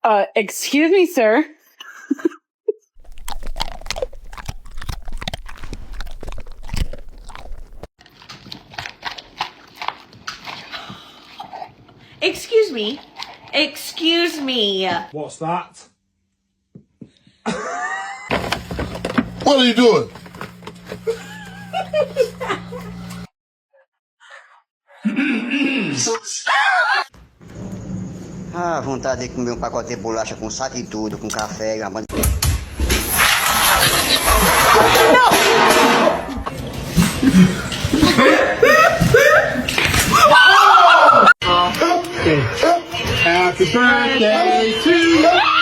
Excuse me, sir. Excuse me. Excuse me. What's that? What are you doing? Ah, vontade de comer um pacote de bolacha com saco e tudo, com café e uma banda. Happy birthday to you!